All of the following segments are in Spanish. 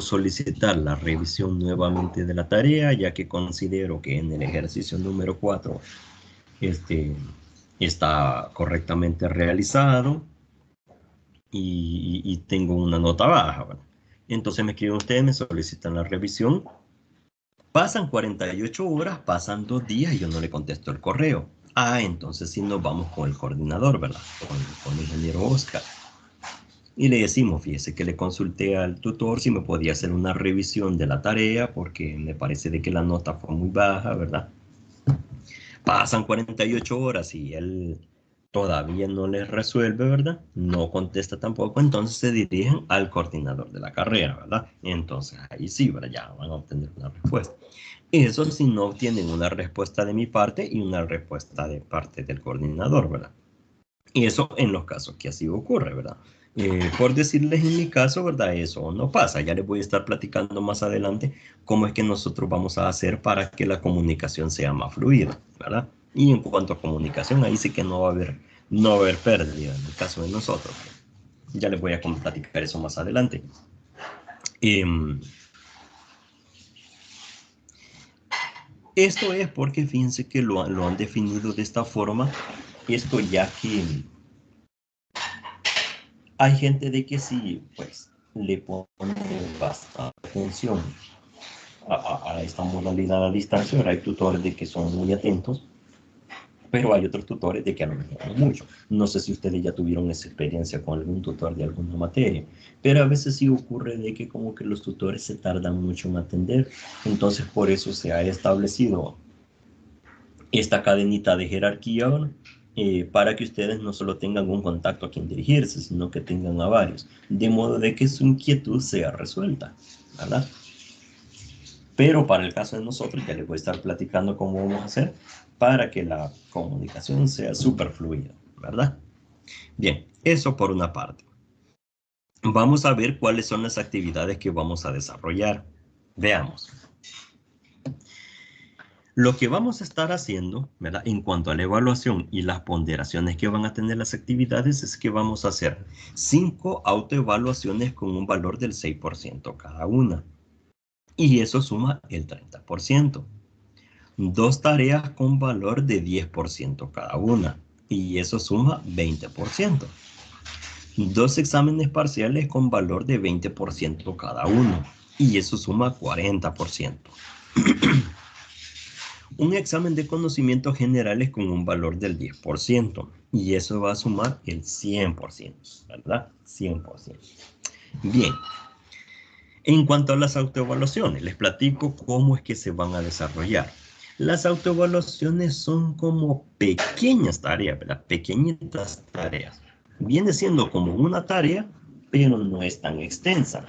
solicitar la revisión nuevamente de la tarea, ya que considero que en el ejercicio número 4 está correctamente realizado y tengo una nota baja, ¿verdad? Entonces me escriben ustedes, me solicitan la revisión. Pasan 48 horas, pasan 2 días y yo no le contesto el correo. Entonces sí nos vamos con el coordinador, ¿verdad? Con el ingeniero Oscar. Y le decimos, fíjese que le consulté al tutor si me podía hacer una revisión de la tarea porque me parece de que la nota fue muy baja, ¿verdad? Pasan 48 horas y él todavía no les resuelve, ¿verdad? No contesta tampoco, entonces se dirigen al coordinador de la carrera, ¿verdad? Entonces ahí sí, ¿verdad? Ya van a obtener una respuesta. Eso si no obtienen una respuesta de mi parte y una respuesta de parte del coordinador, ¿verdad? Y eso en los casos que así ocurre, ¿verdad? Por decirles en mi caso, ¿verdad? Eso no pasa. Ya les voy a estar platicando más adelante cómo es que nosotros vamos a hacer para que la comunicación sea más fluida, ¿verdad? Y en cuanto a comunicación, ahí sí que no va a haber pérdida en el caso de nosotros. Ya les voy a platicar eso más adelante. Esto es porque fíjense que lo han definido de esta forma, esto ya que hay gente de que sí, pues, le pone bastante atención a esta modalidad a distancia. Ahora hay tutores de que son muy atentos, pero hay otros tutores de que a lo mejor no mucho. No sé si ustedes ya tuvieron esa experiencia con algún tutor de alguna materia, pero a veces sí ocurre de que como que los tutores se tardan mucho en atender. Entonces por eso se ha establecido esta cadenita de jerarquía, ¿no? Para que ustedes no solo tengan un contacto a quien dirigirse, sino que tengan a varios, de modo de que su inquietud sea resuelta, ¿verdad? Pero para el caso de nosotros, ya les voy a estar platicando cómo vamos a hacer para que la comunicación sea súper fluida, ¿verdad? Bien, eso por una parte. Vamos a ver cuáles son las actividades que vamos a desarrollar. Veamos. Lo que vamos a estar haciendo, ¿verdad? En cuanto a la evaluación y las ponderaciones que van a tener las actividades es que vamos a hacer 5 autoevaluaciones con un valor del 6% cada una. Y eso suma el 30%. 2 tareas con valor de 10% cada una. Y eso suma 20%. 2 exámenes parciales con valor de 20% cada uno. Y eso suma 40%. Un examen de conocimientos generales con un valor del 10%. Y eso va a sumar el 100%, ¿verdad? 100%. Bien. En cuanto a las autoevaluaciones, les platico cómo es que se van a desarrollar. Las autoevaluaciones son como pequeñas tareas, ¿verdad? Pequeñitas tareas. Viene siendo como una tarea, pero no es tan extensa.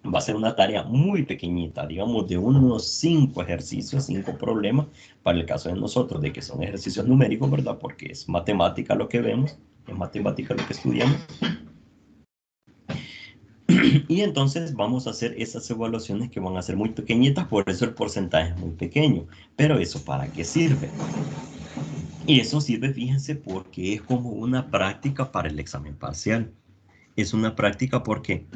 Va a ser una tarea muy pequeñita, digamos de unos 5 ejercicios, 5 problemas, para el caso de nosotros, de que son ejercicios numéricos, ¿verdad? Porque es matemática lo que vemos, es matemática lo que estudiamos. Y entonces vamos a hacer esas evaluaciones que van a ser muy pequeñitas, por eso el porcentaje es muy pequeño. Pero ¿eso para qué sirve? Y eso sirve, fíjense, porque es como una práctica para el examen parcial. Es una práctica porque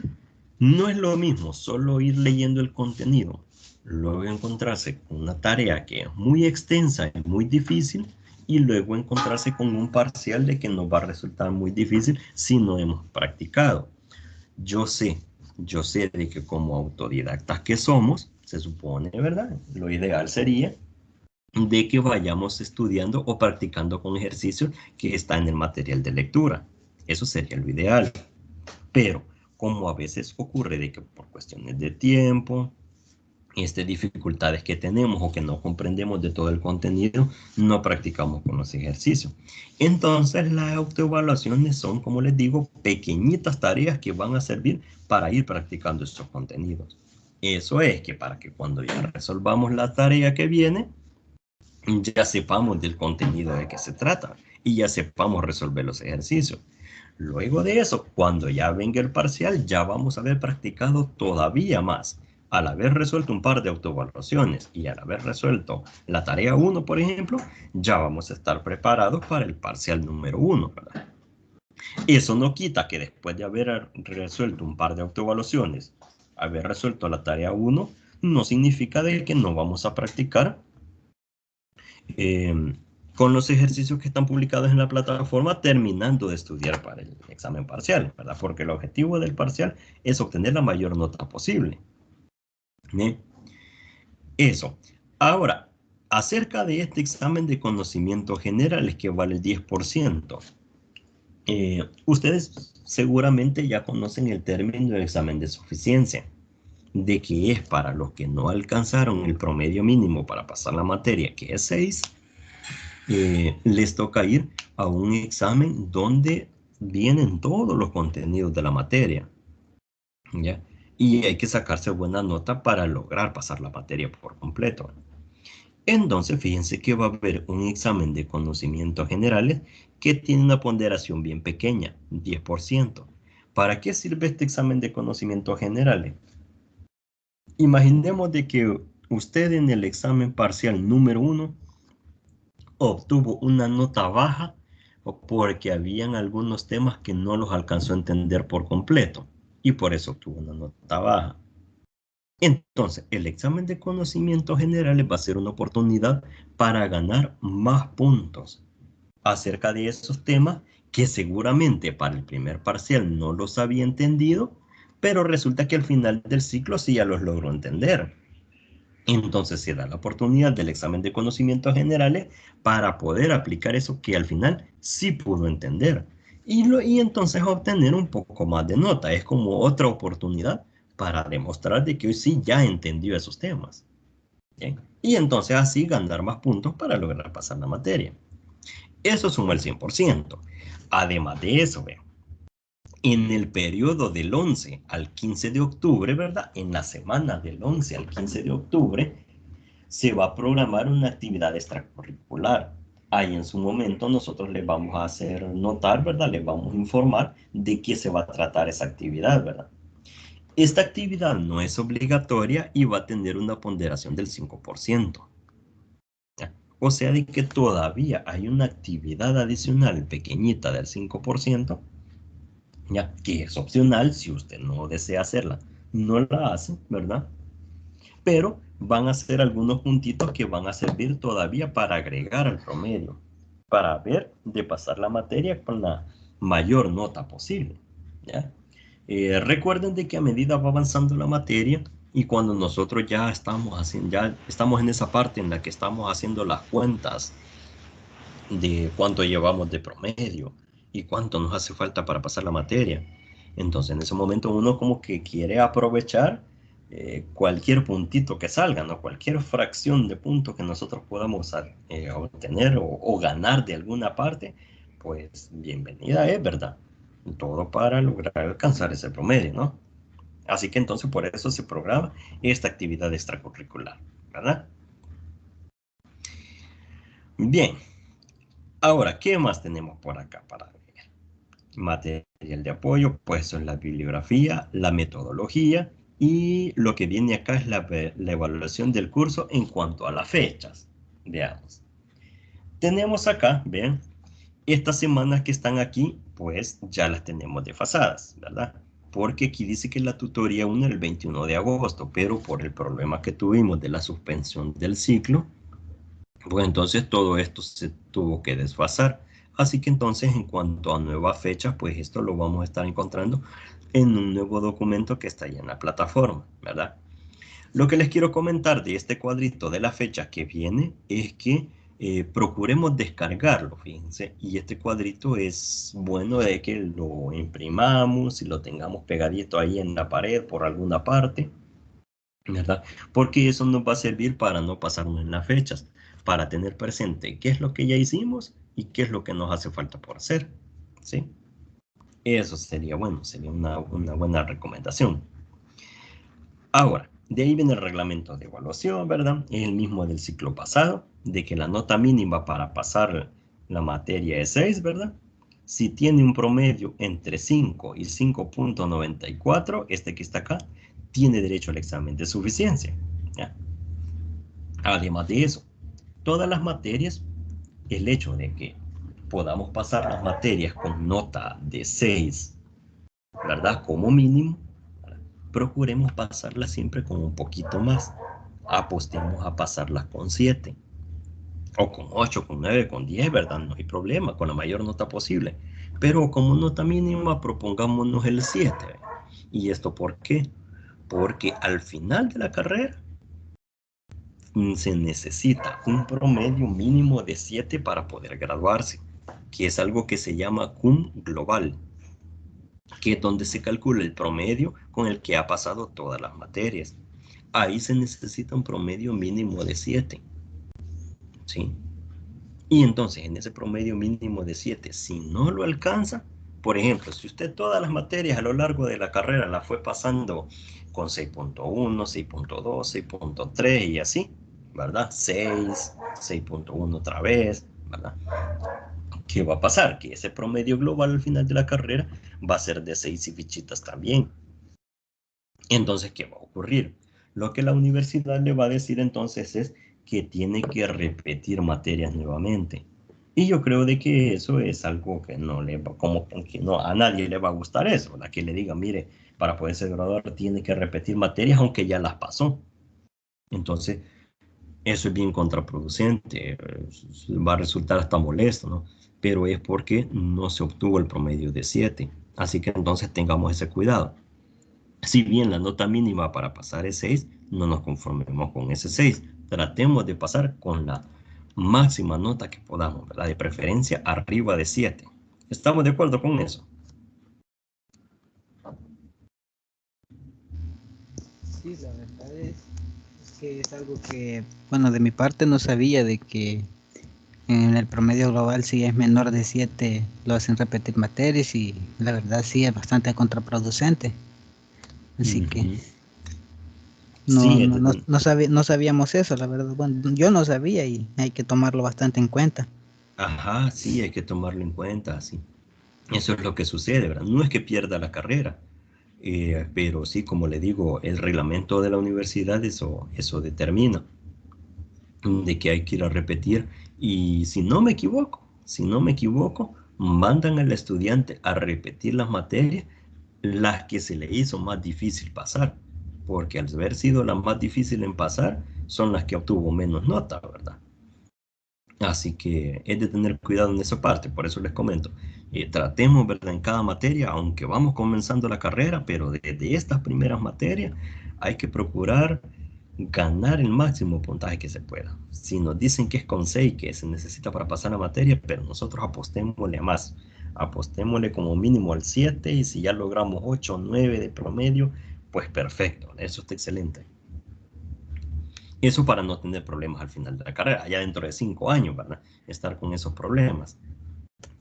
no es lo mismo solo ir leyendo el contenido, luego encontrarse con una tarea que es muy extensa y muy difícil, y luego encontrarse con un parcial de que nos va a resultar muy difícil si no hemos practicado. Yo sé de que como autodidactas que somos, se supone, ¿verdad? Lo ideal sería de que vayamos estudiando o practicando con ejercicios que está en el material de lectura. Eso sería lo ideal. Pero como a veces ocurre de que por cuestiones de tiempo, dificultades que tenemos o que no comprendemos de todo el contenido, no practicamos con los ejercicios. Entonces las autoevaluaciones son, como les digo, pequeñitas tareas que van a servir para ir practicando estos contenidos. Eso es que para que cuando ya resolvamos la tarea que viene, ya sepamos del contenido de qué se trata y ya sepamos resolver los ejercicios. Luego de eso, cuando ya venga el parcial, ya vamos a haber practicado todavía más. Al haber resuelto un par de autoevaluaciones y al haber resuelto la tarea 1, por ejemplo, ya vamos a estar preparados para el parcial número 1, ¿verdad? Eso no quita que después de haber resuelto un par de autoevaluaciones haber resuelto la tarea 1 no significa de que no vamos a practicar con los ejercicios que están publicados en la plataforma terminando de estudiar para el examen parcial, ¿verdad? Porque el objetivo del parcial es obtener la mayor nota posible. ¿Bien? Eso. Ahora, acerca de este examen de conocimientos generales que vale el 10%, ustedes seguramente ya conocen el término del examen de suficiencia, de que es para los que no alcanzaron el promedio mínimo para pasar la materia, que es 6, les toca ir a un examen donde vienen todos los contenidos de la materia, ¿ya? Y hay que sacarse buena nota para lograr pasar la materia por completo. Entonces, fíjense que va a haber un examen de conocimientos generales que tiene una ponderación bien pequeña, 10%. ¿Para qué sirve este examen de conocimientos generales? Imaginemos de que usted en el examen parcial número 1 obtuvo una nota baja porque habían algunos temas que no los alcanzó a entender por completo y por eso obtuvo una nota baja. Entonces, el examen de conocimientos generales va a ser una oportunidad para ganar más puntos acerca de esos temas que seguramente para el primer parcial no los había entendido, pero resulta que al final del ciclo sí ya los logró entender. Entonces se da la oportunidad del examen de conocimientos generales para poder aplicar eso que al final sí pudo entender. Y entonces obtener un poco más de nota. Es como otra oportunidad para demostrar de que hoy sí ya entendió esos temas. ¿Bien? Y entonces así ganar más puntos para lograr pasar la materia. Eso suma el 100%. Además de eso, vean, en el periodo del 11 al 15 de octubre, ¿verdad? En la semana del 11 al 15 de octubre, se va a programar una actividad extracurricular. Ahí en su momento nosotros les vamos a hacer notar, ¿verdad? Les vamos a informar de qué se va a tratar esa actividad, ¿verdad? Esta actividad no es obligatoria y va a tener una ponderación del 5%. ¿Ya? O sea, de que todavía hay una actividad adicional pequeñita del 5%, ¿ya? Que es opcional si usted no desea hacerla. No la hace, ¿verdad? Pero van a ser algunos puntitos que van a servir todavía para agregar al promedio, para ver de pasar la materia con la mayor nota posible, ¿ya? Recuerden de que a medida va avanzando la materia y cuando nosotros ya estamos en esa parte en la que estamos haciendo las cuentas de cuánto llevamos de promedio y cuánto nos hace falta para pasar la materia. Entonces, en ese momento uno como que quiere aprovechar cualquier puntito que salga, ¿no? Cualquier fracción de punto que nosotros podamos obtener o ganar de alguna parte, pues bienvenida es, ¿verdad? Todo para lograr alcanzar ese promedio, ¿no? Así que entonces por eso se programa esta actividad extracurricular, ¿verdad? Bien, ahora, ¿qué más tenemos por acá para ver? Material de apoyo, pues son la bibliografía, la metodología y lo que viene acá es la evaluación del curso en cuanto a las fechas. Veamos. Tenemos acá, vean, estas semanas que están aquí, pues ya las tenemos desfasadas, ¿verdad? Porque aquí dice que la tutoría 1 era el 21 de agosto, pero por el problema que tuvimos de la suspensión del ciclo, pues entonces todo esto se tuvo que desfasar. Así que entonces en cuanto a nuevas fechas, pues esto lo vamos a estar encontrando en un nuevo documento que está ahí en la plataforma, ¿verdad? Lo que les quiero comentar de este cuadrito de la fecha que viene es que procuremos descargarlo, fíjense, y este cuadrito es bueno de que lo imprimamos y lo tengamos pegadito ahí en la pared por alguna parte, ¿verdad? Porque eso nos va a servir para no pasarnos en las fechas, para tener presente qué es lo que ya hicimos y qué es lo que nos hace falta por hacer, ¿sí? Eso sería bueno, sería una buena recomendación. Ahora, de ahí viene el reglamento de evaluación, ¿verdad? Es el mismo del ciclo pasado, de que la nota mínima para pasar la materia es 6, ¿verdad? Si tiene un promedio entre 5 y 5.94, este que está acá, tiene derecho al examen de suficiencia, ¿ya? Además de eso, todas las materias, el hecho de que podamos pasar las materias con nota de 6, ¿verdad? Como mínimo, procuremos pasarlas siempre con un poquito más. Apostemos a pasarlas con 7, o con 8, con 9, con 10, ¿verdad? No hay problema, con la mayor nota posible. Pero como nota mínima, propongámonos el 7. ¿Y esto por qué? Porque al final de la carrera se necesita un promedio mínimo de 7 para poder graduarse, que es algo que se llama cum global, que es donde se calcula el promedio con el que ha pasado todas las materias. Ahí se necesita un promedio mínimo de 7, ¿sí? Y entonces en ese promedio mínimo de 7, si no lo alcanza, por ejemplo, si usted todas las materias a lo largo de la carrera las fue pasando con 6.1, 6.2, 6.3 y así, ¿verdad? 6, 6.1 otra vez, ¿verdad? ¿Qué va a pasar? Que ese promedio global al final de la carrera va a ser de 6 y fichitas también. Entonces, ¿qué va a ocurrir? Lo que la universidad le va a decir entonces es que tiene que repetir materias nuevamente. Y yo creo de que eso es algo que no le va, como que no, a nadie le va a gustar eso, ¿verdad? Que le diga, mire, para poderse graduar tiene que repetir materias aunque ya las pasó. Entonces, eso es bien contraproducente, va a resultar hasta molesto, ¿no? Pero es porque no se obtuvo el promedio de 7. Así que entonces tengamos ese cuidado. Si bien la nota mínima para pasar es 6, no nos conformemos con ese 6. Tratemos de pasar con la máxima nota que podamos, ¿verdad? De preferencia arriba de 7. ¿Estamos de acuerdo con eso? Sí, la verdad es que es algo que, bueno, de mi parte no sabía de que en el promedio global si es menor de 7 lo hacen repetir materias y la verdad sí es bastante contraproducente. Así que Ujú. no, Sí, no, no, no sabíamos eso, la verdad. Bueno, yo no sabía y hay que tomarlo bastante en cuenta. ajá, sí, hay que tomarlo en cuenta, sí. Eso es lo que sucede, ¿verdad? No es que pierda la carrera, pero sí, como le digo, el reglamento de la universidad eso determina de que hay que ir a repetir. Y si no me equivoco, mandan al estudiante a repetir las materias, las que se le hizo más difícil pasar, porque al haber sido las más difíciles en pasar, son las que obtuvo menos nota, ¿verdad? Así que es de tener cuidado en esa parte, por eso les comento. Tratemos, ¿verdad? En cada materia, aunque vamos comenzando la carrera, pero desde estas primeras materias hay que procurar ganar el máximo puntaje que se pueda. Si nos dicen que es con 6 que se necesita para pasar la materia, pero nosotros apostémosle a más. Apostémosle como mínimo al 7 y si ya logramos 8 o 9 de promedio, pues perfecto, eso está excelente. Eso para no tener problemas al final de la carrera, ya dentro de 5 años, ¿verdad? Estar con esos problemas.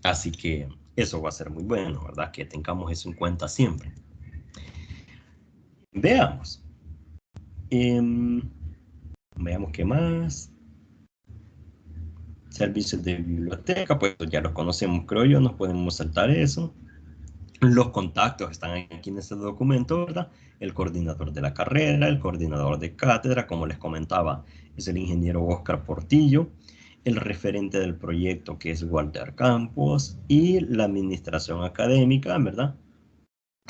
Así que eso va a ser muy bueno, ¿verdad? Que tengamos eso en cuenta siempre. Veamos. Eh, veamos qué más. Servicios de biblioteca, pues ya los conocemos, creo yo, nos podemos saltar eso. Los contactos están aquí en este documento, ¿verdad? El coordinador de la carrera, el coordinador de cátedra, como les comentaba, es el ingeniero Oscar Portillo, el referente del proyecto, que es Walter Campos, y la administración académica, ¿verdad?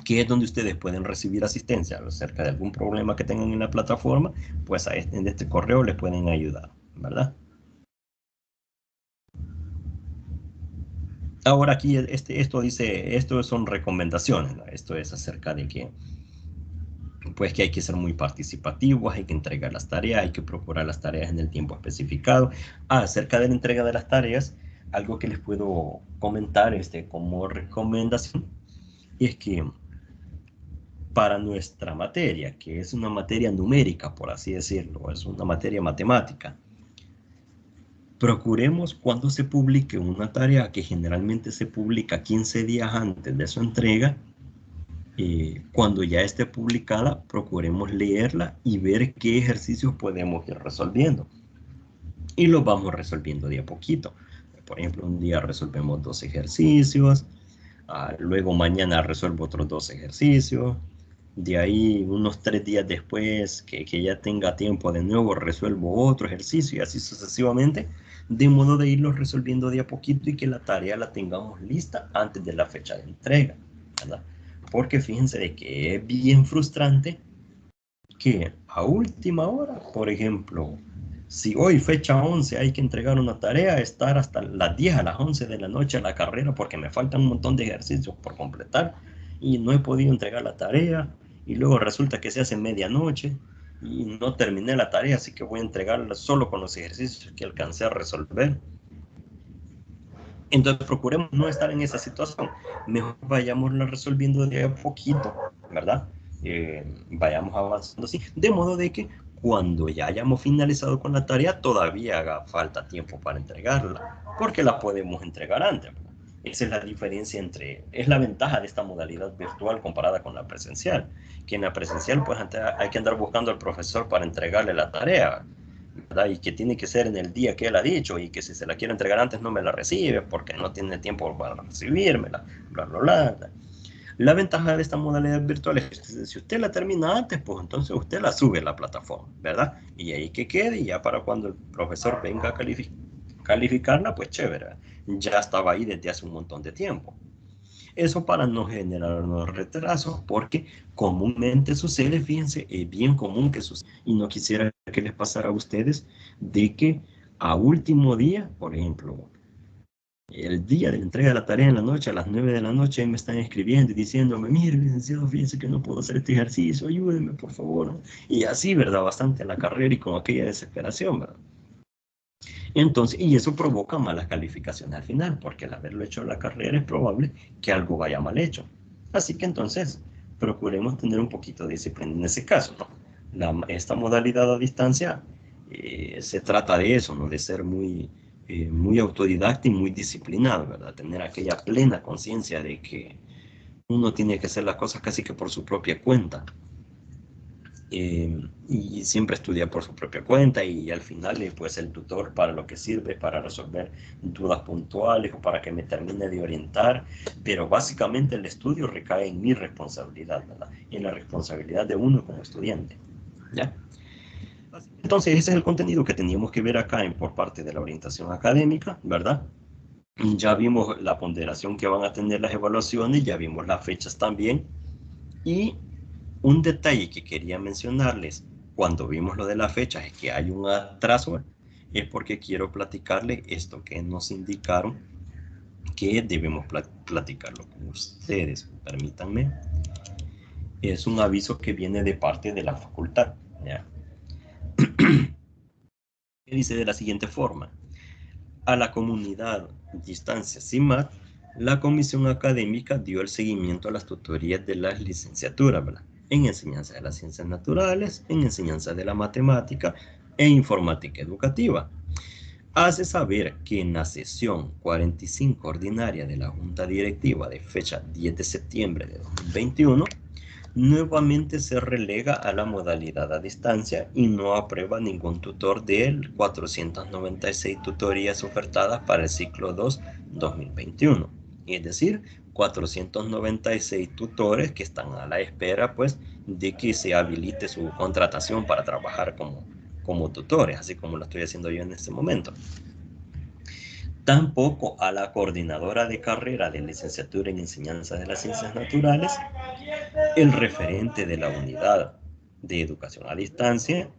Que es donde ustedes pueden recibir asistencia acerca de algún problema que tengan en la plataforma, pues en este correo les pueden ayudar, ¿verdad? Ahora aquí esto dice, esto son recomendaciones, ¿no? Esto es acerca de que pues que hay que ser muy participativos, hay que entregar las tareas, hay que procurar las tareas en el tiempo especificado. Acerca de la entrega de las tareas, algo que les puedo comentar como recomendación es que para nuestra materia, que es una materia numérica, por así decirlo, es una materia matemática, procuremos cuando se publique una tarea que generalmente se publica 15 días antes de su entrega, cuando ya esté publicada, procuremos leerla y ver qué ejercicios podemos ir resolviendo. Y los vamos resolviendo de a poquito. Por ejemplo, un día resolvemos 2 ejercicios, luego mañana resuelvo otros 2 ejercicios, de ahí unos 3 días después que ya tenga tiempo de nuevo resuelvo otro ejercicio y así sucesivamente, de modo de irlos resolviendo de a poquito y que la tarea la tengamos lista antes de la fecha de entrega, ¿verdad? porque fíjense de que es bien frustrante que a última hora, por ejemplo, si hoy fecha 11 hay que entregar una tarea, estar hasta las 10 a las 11 de la noche a la carrera porque me faltan un montón de ejercicios por completar y no he podido entregar la tarea y luego resulta que se hace medianoche y no terminé la tarea, así que voy a entregarla solo con los ejercicios que alcancé a resolver. Entonces procuremos no estar en esa situación, mejor vayámosla resolviendo de a poquito, ¿verdad? Vayamos avanzando así, de modo de que cuando ya hayamos finalizado con la tarea todavía haga falta tiempo para entregarla, porque la podemos entregar antes, ¿verdad? Esa es la diferencia es la ventaja de esta modalidad virtual comparada con la presencial, que en la presencial pues hay que andar buscando al profesor para entregarle la tarea, ¿verdad? Y que tiene que ser en el día que él ha dicho y que si se la quiere entregar antes no me la recibe porque no tiene tiempo para recibírmela, bla, bla, bla. La ventaja de esta modalidad virtual es que si usted la termina antes, pues entonces usted la sube a la plataforma, ¿verdad? Y ahí que quede y ya para cuando el profesor venga a calificarla, pues chévere, ya estaba ahí desde hace un montón de tiempo. Eso para no generar unos retrasos, porque comúnmente sucede, fíjense, es bien común que suceda, y no quisiera que les pasara a ustedes, de que a último día, por ejemplo, el día de la entrega de la tarea en la noche, a las 9 de la noche, me están escribiendo y diciéndome, mire, licenciado, fíjense que no puedo hacer este ejercicio, ayúdenme, por favor. Y así, ¿verdad? Bastante en la carrera y con aquella desesperación, ¿verdad? Entonces, y eso provoca malas calificaciones al final, porque al haberlo hecho en la carrera es probable que algo vaya mal hecho. Así que entonces, procuremos tener un poquito de disciplina en ese caso, ¿no? Esta modalidad a distancia se trata de eso, ¿no? De ser muy autodidacta y muy disciplinado, ¿verdad? Tener aquella plena conciencia de que uno tiene que hacer las cosas casi que por su propia cuenta y siempre estudia por su propia cuenta y al final pues el tutor para lo que sirve para resolver dudas puntuales o para que me termine de orientar, pero básicamente el estudio recae en mi responsabilidad, ¿verdad? Y en la responsabilidad de uno como estudiante, ¿ya? Entonces ese es el contenido que teníamos que ver acá por parte de la orientación académica, ¿verdad? Ya vimos la ponderación que van a tener las evaluaciones, ya vimos las fechas también y un detalle que quería mencionarles cuando vimos lo de la fecha es que hay un atraso, es porque quiero platicarle esto que nos indicaron que debemos platicarlo con ustedes. Permítanme. Es un aviso que viene de parte de la facultad, ¿ya? Que dice de la siguiente forma. A la comunidad Distancia CIMAT, la comisión académica dio el seguimiento a las tutorías de las licenciaturas, ¿verdad? En enseñanza de las ciencias naturales, en enseñanza de la matemática e informática educativa. Hace saber que en la sesión 45 ordinaria de la Junta Directiva de fecha 10 de septiembre de 2021, nuevamente se relega a la modalidad a distancia y no aprueba ningún tutor de 496 tutorías ofertadas para el ciclo 2 2021. Es decir, 496 tutores que están a la espera pues de que se habilite su contratación para trabajar como tutores, así como lo estoy haciendo yo en este momento. Tampoco a la coordinadora de carrera de licenciatura en enseñanza de las ciencias naturales, el referente de la unidad de educación a distancia,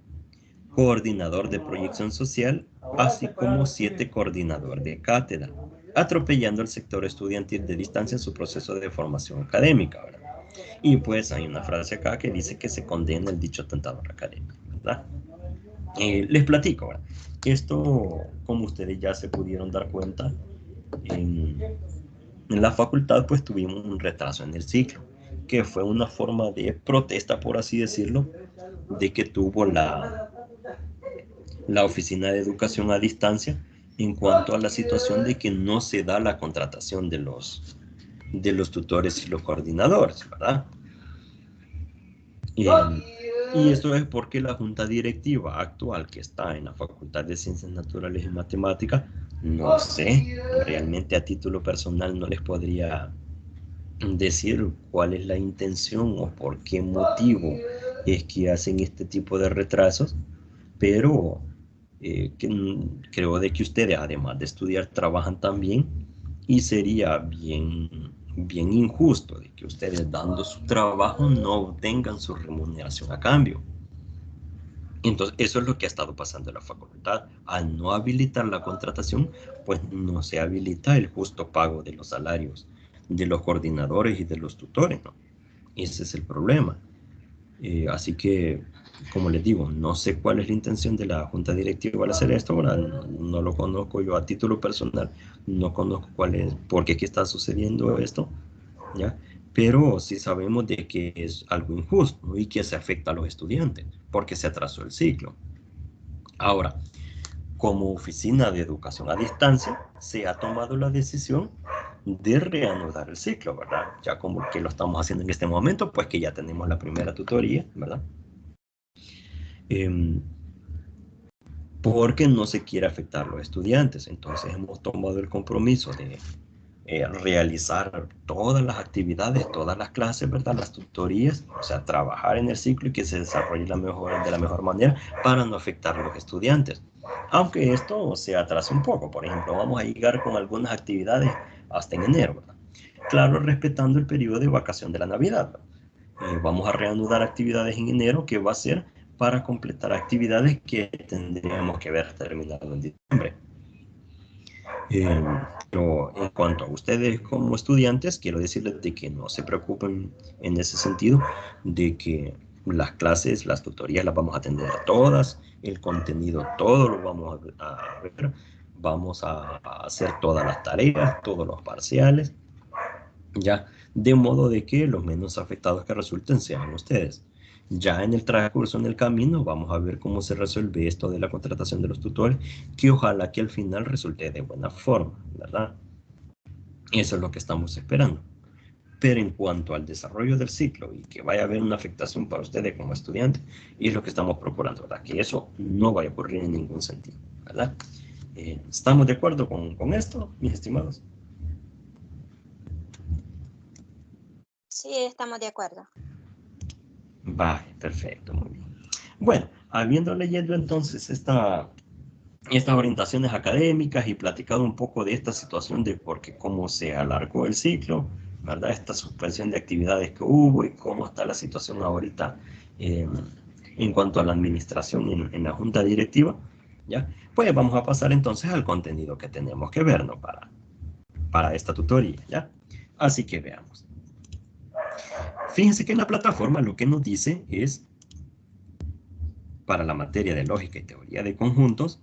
coordinador de proyección social, así como 7 coordinadores de cátedra, atropellando al sector estudiantil de distancia en su proceso de formación académica, ¿verdad? Y pues hay una frase acá que dice que se condena el dicho tentador académico, ¿verdad? Les platico, ¿verdad? Esto, como ustedes ya se pudieron dar cuenta, en, en la facultad pues tuvimos un retraso en el ciclo, que fue una forma de protesta, por así decirlo, de que tuvo la Oficina de Educación a Distancia en cuanto a la situación de que no se da la contratación de los tutores y los coordinadores, ¿verdad? Y esto es porque la junta directiva actual que está en la Facultad de Ciencias Naturales y Matemáticas, no sé, realmente a título personal no les podría decir cuál es la intención o por qué motivo es que hacen este tipo de retrasos, pero creo de que ustedes, además de estudiar, trabajan también y sería bien, bien injusto de que ustedes dando su trabajo no obtengan su remuneración a cambio. Entonces, eso es lo que ha estado pasando en la facultad. Al no habilitar la contratación, pues no se habilita el justo pago de los salarios de los coordinadores y de los tutores, ¿no? Ese es el problema. Así que, como les digo, no sé cuál es la intención de la junta directiva al hacer esto. Ahora no lo conozco yo a título personal, no conozco cuál es, por qué está sucediendo esto, ¿ya? Pero sí sabemos de que es algo injusto, ¿no? Y que se afecta a los estudiantes porque se atrasó el ciclo. Ahora, como oficina de educación a distancia, se ha tomado la decisión de reanudar el ciclo, ¿verdad? Ya como que lo estamos haciendo en este momento, pues que ya tenemos la primera tutoría, ¿verdad? Porque no se quiere afectar a los estudiantes. Entonces hemos tomado el compromiso de realizar todas las actividades, todas las clases, ¿verdad? Las tutorías, o sea, trabajar en el ciclo y que se desarrolle de la mejor manera para no afectar a los estudiantes. Aunque esto se atrasa un poco, por ejemplo, vamos a llegar con algunas actividades hasta en enero, ¿verdad? Claro, respetando el periodo de vacación de la Navidad, ¿verdad? Vamos a reanudar actividades en enero, que va a ser para completar actividades que tendríamos que haber terminado en diciembre. Pero en cuanto a ustedes como estudiantes, quiero decirles de que no se preocupen en ese sentido, de que las clases, las tutorías las vamos a atender todas, el contenido todo lo vamos a ver, vamos a hacer todas las tareas, todos los parciales, ya, de modo de que los menos afectados que resulten sean ustedes. Ya en el transcurso, en el camino, vamos a ver cómo se resuelve esto de la contratación de los tutores, que ojalá que al final resulte de buena forma, ¿verdad? Eso es lo que estamos esperando. Pero en cuanto al desarrollo del ciclo y que vaya a haber una afectación para ustedes como estudiantes, es lo que estamos procurando, ¿verdad? Que eso no vaya a ocurrir en ningún sentido, ¿verdad? ¿Estamos de acuerdo con esto, mis estimados? Sí, estamos de acuerdo. Vale, perfecto, muy bien. Bueno, habiendo leído entonces estas orientaciones académicas y platicado un poco de esta situación de por qué, cómo se alargó el ciclo, ¿verdad? Esta suspensión de actividades que hubo y cómo está la situación ahorita en cuanto a la administración en la junta directiva, ¿ya? Pues vamos a pasar entonces al contenido que tenemos que ver, ¿no? Para esta tutoría, ¿ya? Así que veamos. Fíjense que en la plataforma lo que nos dice es, para la materia de lógica y teoría de conjuntos,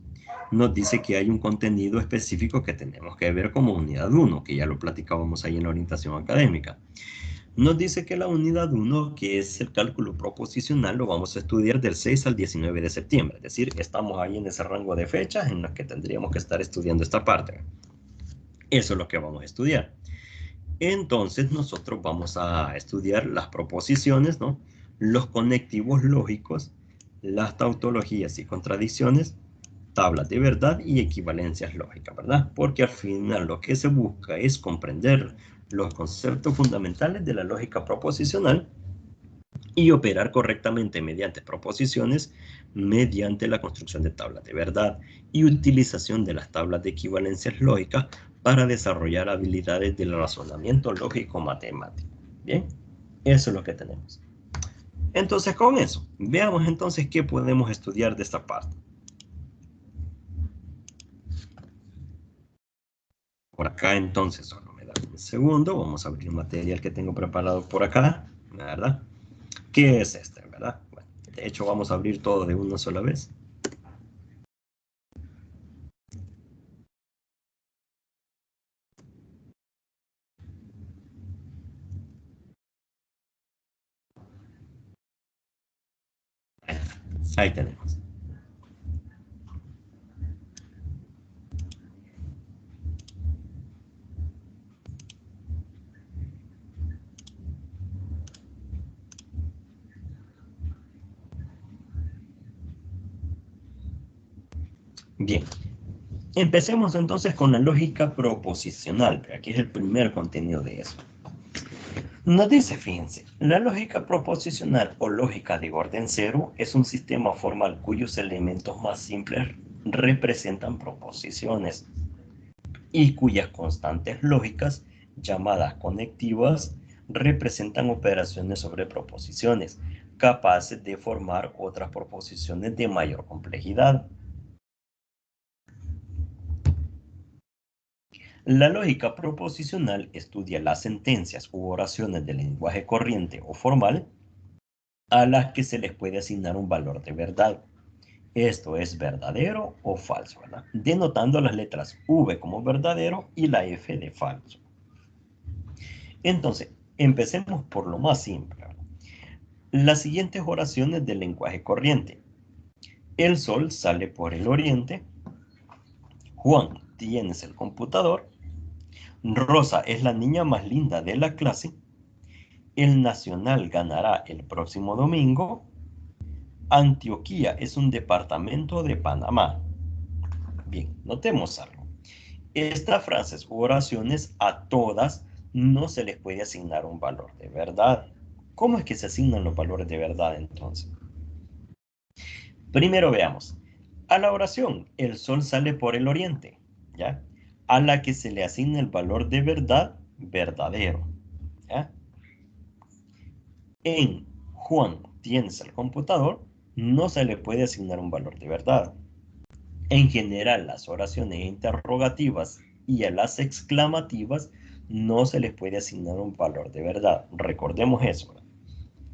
nos dice que hay un contenido específico que tenemos que ver como unidad 1, que ya lo platicábamos ahí en la orientación académica. Nos dice que la unidad 1, que es el cálculo proposicional, lo vamos a estudiar del 6 al 19 de septiembre. Es decir, estamos ahí en ese rango de fechas en las que tendríamos que estar estudiando esta parte. Eso es lo que vamos a estudiar. Entonces nosotros vamos a estudiar las proposiciones, ¿no? Los conectivos lógicos, las tautologías y contradicciones, tablas de verdad y equivalencias lógicas, ¿verdad? Porque al final lo que se busca es comprender los conceptos fundamentales de la lógica proposicional y operar correctamente mediante proposiciones mediante la construcción de tablas de verdad y utilización de las tablas de equivalencias lógicas para desarrollar habilidades del razonamiento lógico matemático. Bien, eso es lo que tenemos. Entonces, con eso, veamos entonces qué podemos estudiar de esta parte. Por acá entonces, solo me da un segundo, vamos a abrir el material que tengo preparado por acá, ¿verdad? ¿Qué es este, verdad? Bueno, de hecho vamos a abrir todo de una sola vez. Ahí tenemos. Bien, empecemos entonces con la lógica proposicional. Aquí es el primer contenido de eso. Nos dice, fíjense, la lógica proposicional o lógica de orden cero es un sistema formal cuyos elementos más simples representan proposiciones y cuyas constantes lógicas llamadas conectivas, representan operaciones sobre proposiciones, capaces de formar otras proposiciones de mayor complejidad. La lógica proposicional estudia las sentencias u oraciones del lenguaje corriente o formal a las que se les puede asignar un valor de verdad. Esto es verdadero o falso, ¿verdad? Denotando las letras V como verdadero y la F de falso. Entonces, empecemos por lo más simple, ¿verdad? Las siguientes oraciones del lenguaje corriente. El sol sale por el oriente. Juan, tienes el computador. Rosa es la niña más linda de la clase. El Nacional ganará el próximo domingo. Antioquia es un departamento de Panamá. Bien, notemos algo. Estas frases u oraciones a todas no se les puede asignar un valor de verdad. ¿Cómo es que se asignan los valores de verdad entonces? Primero veamos. A la oración, el sol sale por el oriente, ¿ya? A la que se le asigna el valor de verdad, verdadero, ¿ya? En Juan, tienes el computador, no se le puede asignar un valor de verdad. En general, las oraciones interrogativas y a las exclamativas no se les puede asignar un valor de verdad. Recordemos eso, ¿verdad?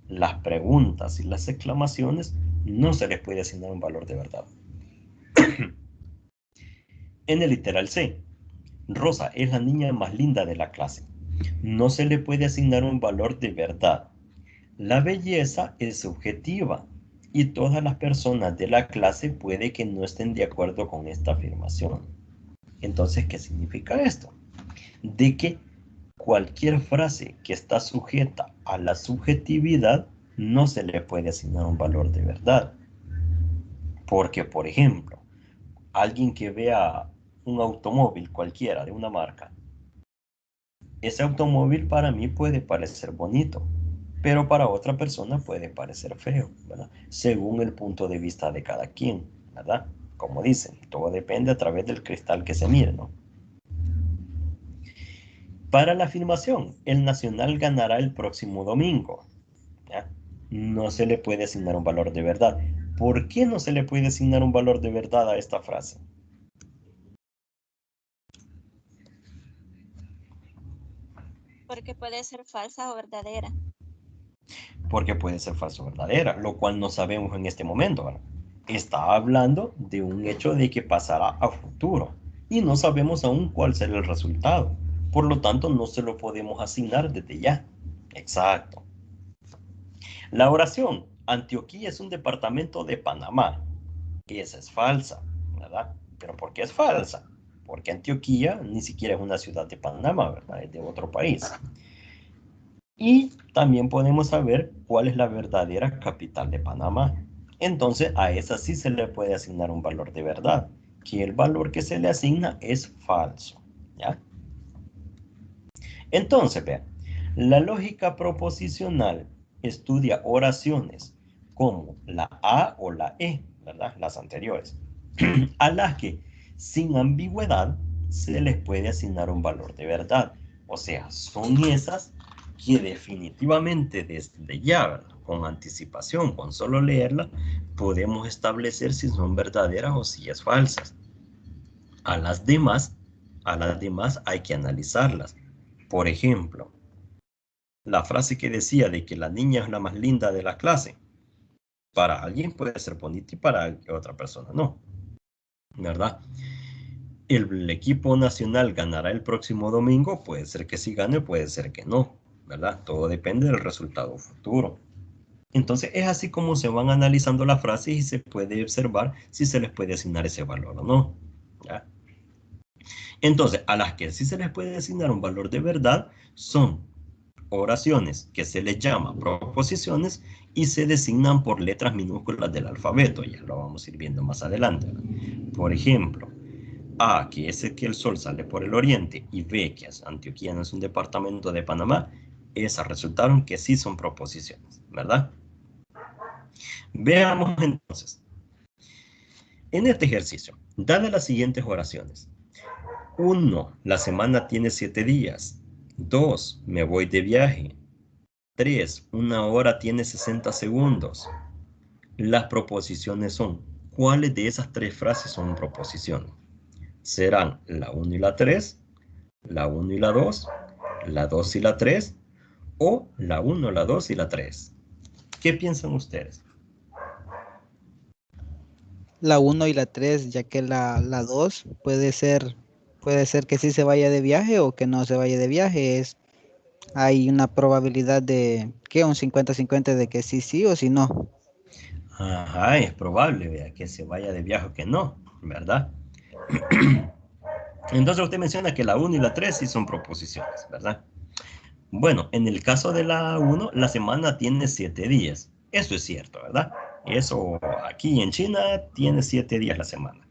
Las preguntas y las exclamaciones no se les puede asignar un valor de verdad. En el literal C, Rosa es la niña más linda de la clase. No se le puede asignar un valor de verdad. La belleza es subjetiva y todas las personas de la clase puede que no estén de acuerdo con esta afirmación. Entonces, ¿qué significa esto? De que cualquier frase que está sujeta a la subjetividad no se le puede asignar un valor de verdad. Porque, por ejemplo, alguien que vea un automóvil cualquiera de una marca, ese automóvil para mí puede parecer bonito, pero para otra persona puede parecer feo, ¿verdad? Según el punto de vista de cada quien, ¿verdad? Como dicen, todo depende a través del cristal que se mire, ¿no? Para la afirmación, el Nacional ganará el próximo domingo, ¿ya? No se le puede asignar un valor de verdad. ¿Por qué no se le puede asignar un valor de verdad a esta frase? Porque puede ser falsa o verdadera. Porque puede ser falso o verdadera, lo cual no sabemos en este momento, ¿verdad? Está hablando de un hecho de que pasará a futuro y no sabemos aún cuál será el resultado. Por lo tanto, no se lo podemos asignar desde ya. Exacto. La oración, Antioquia es un departamento de Panamá. Esa es falsa, ¿verdad? ¿Pero por qué es falsa? Porque Antioquia ni siquiera es una ciudad de Panamá, ¿verdad? Es de otro país. Y también podemos saber cuál es la verdadera capital de Panamá. Entonces a esa sí se le puede asignar un valor de verdad, que el valor que se le asigna es falso, ¿ya? Entonces, vean, la lógica proposicional estudia oraciones como la A o la E, ¿verdad? Las anteriores, a las que sin ambigüedad se les puede asignar un valor de verdad. O sea, son esas que definitivamente desde ya, ¿verdad? Con anticipación, con solo leerla, podemos establecer si son verdaderas o si es falsas. A las demás hay que analizarlas. Por ejemplo, la frase que decía de que la niña es la más linda de la clase, para alguien puede ser bonita y para otra persona no, ¿verdad? El equipo nacional ganará el próximo domingo, puede ser que sí gane, puede ser que no, ¿verdad? Todo depende del resultado futuro. Entonces es así como se van analizando las frases y se puede observar si se les puede asignar ese valor o no, ¿ya? Entonces, a las que sí se les puede asignar un valor de verdad son oraciones que se les llama proposiciones y se designan por letras minúsculas del alfabeto, ya lo vamos a ir viendo más adelante, ¿verdad? Por ejemplo, A, que es que el sol sale por el oriente, y B, que Antioquia no es un departamento de Panamá, esas resultaron que sí son proposiciones, ¿verdad? Veamos entonces. En este ejercicio, dadas las siguientes oraciones. 1. La semana tiene 7 días. 2, me voy de viaje. 3, una hora tiene 60 segundos. Las proposiciones son, ¿cuáles de esas tres frases son proposiciones? Serán la 1 y la 3, la 1 y la 2, la 2 y la 3, o la 1, la 2 y la 3. ¿Qué piensan ustedes? La 1 y la 3, ya que la 2 puede ser que sí se vaya de viaje o que no se vaya de viaje. Hay una probabilidad de que un 50-50 de que sí, sí o sí no. Ajá, es probable, vea, que se vaya de viaje o que no, ¿verdad? Entonces usted menciona que la 1 y la 3 sí son proposiciones, ¿verdad? Bueno, en el caso de la 1, la semana tiene 7 días. Eso es cierto, ¿verdad? Eso aquí en China tiene 7 días la semana.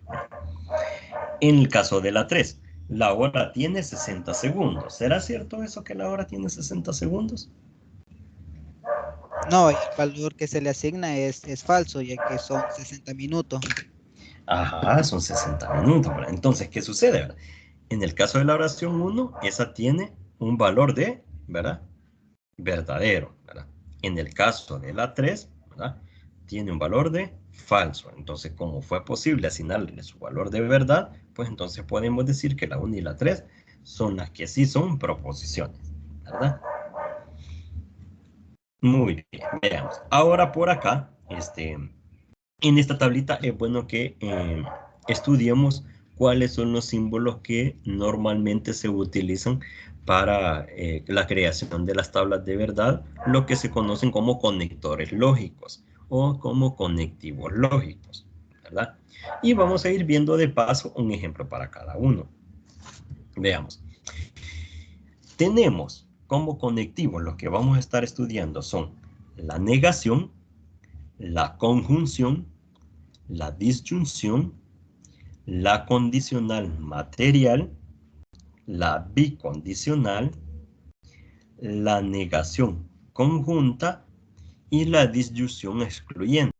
En el caso de la 3, la hora tiene 60 segundos. ¿Será cierto eso que la hora tiene 60 segundos? No, el valor que se le asigna es falso, ya que son 60 minutos. Ajá, son 60 minutos. ¿Verdad? Entonces, ¿qué sucede? ¿Verdad? En el caso de la oración 1, esa tiene un valor de, ¿verdad? Verdadero, ¿verdad? En el caso de la 3, ¿verdad? Tiene un valor de falso. Entonces, como fue posible asignarle su valor de verdad, pues entonces podemos decir que la 1 y la 3 son las que sí son proposiciones, ¿verdad? Muy bien, veamos. Ahora por acá, en esta tablita es bueno que estudiemos cuáles son los símbolos que normalmente se utilizan para la creación de las tablas de verdad, lo que se conocen como conectores lógicos o como conectivos lógicos, ¿verdad? Y vamos a ir viendo de paso un ejemplo para cada uno. Veamos. Tenemos como conectivos, los que vamos a estar estudiando son la negación, la conjunción, la disyunción, la condicional material, la bicondicional, la negación conjunta y la disyunción excluyente.